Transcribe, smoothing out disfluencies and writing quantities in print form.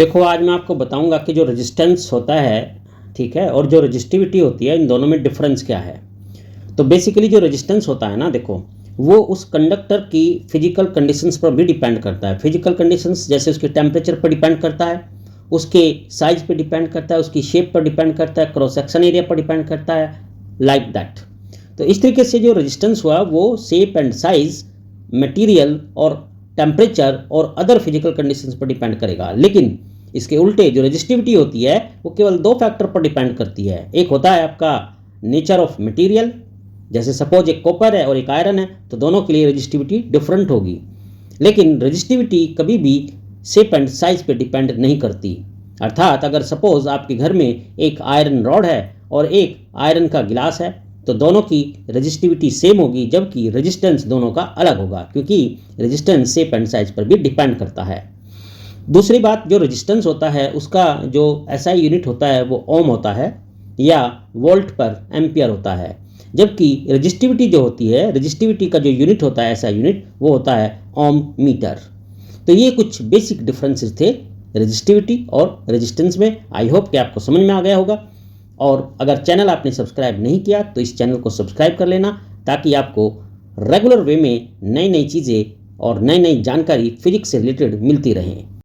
देखो, आज मैं आपको बताऊंगा कि जो रेजिस्टेंस होता है, ठीक है, और जो रजिस्टिविटी होती है, इन दोनों में डिफरेंस क्या है। तो बेसिकली जो रेजिस्टेंस होता है ना, देखो, वो उस कंडक्टर की फिजिकल कंडीशंस पर भी डिपेंड करता है। फिजिकल कंडीशंस जैसे उसके टेम्परेचर पर डिपेंड करता है, उसके साइज पर डिपेंड करता है, उसकी शेप पर डिपेंड करता है, क्रॉस सेक्शन एरिया पर डिपेंड करता है, लाइक दैट। तो इस तरीके से जो रेजिस्टेंस हुआ वो शेप एंड साइज, मटेरियल और टेम्परेचर और अदर फिजिकल कंडीशंस पर डिपेंड करेगा। लेकिन इसके उल्टे जो रेजिस्टिविटी होती है वो केवल दो फैक्टर पर डिपेंड करती है। एक होता है आपका नेचर ऑफ मटेरियल, जैसे सपोज एक कॉपर है और एक आयरन है, तो दोनों के लिए रेजिस्टिविटी डिफरेंट होगी। लेकिन रेजिस्टिविटी कभी भी शेप एंड साइज पे डिपेंड नहीं करती। अर्थात अगर सपोज आपके घर में एक आयरन रॉड है और एक आयरन का गिलास है, तो दोनों की रेजिस्टिविटी सेम होगी, जबकि रेजिस्टेंस दोनों का अलग होगा, क्योंकि रेजिस्टेंस शेप एंड साइज पर भी डिपेंड करता है। दूसरी बात, जो रेजिस्टेंस होता है उसका जो एसआई यूनिट होता है वो ओम होता है या वोल्ट पर एम्पियर होता है, जबकि रेजिस्टिविटी जो होती है, रेजिस्टिविटी का जो यूनिट होता है, एसआई यूनिट, वो होता है ओम मीटर। तो ये कुछ बेसिक डिफरेंसेस थे रेजिस्टिविटी और रेजिस्टेंस में। आई होप कि आपको समझ में आ गया होगा। और अगर चैनल आपने सब्सक्राइब नहीं किया तो इस चैनल को सब्सक्राइब कर लेना, ताकि आपको रेगुलर वे में नई नई चीज़ें और नई नई जानकारी फिजिक्स से रिलेटेड मिलती रहें।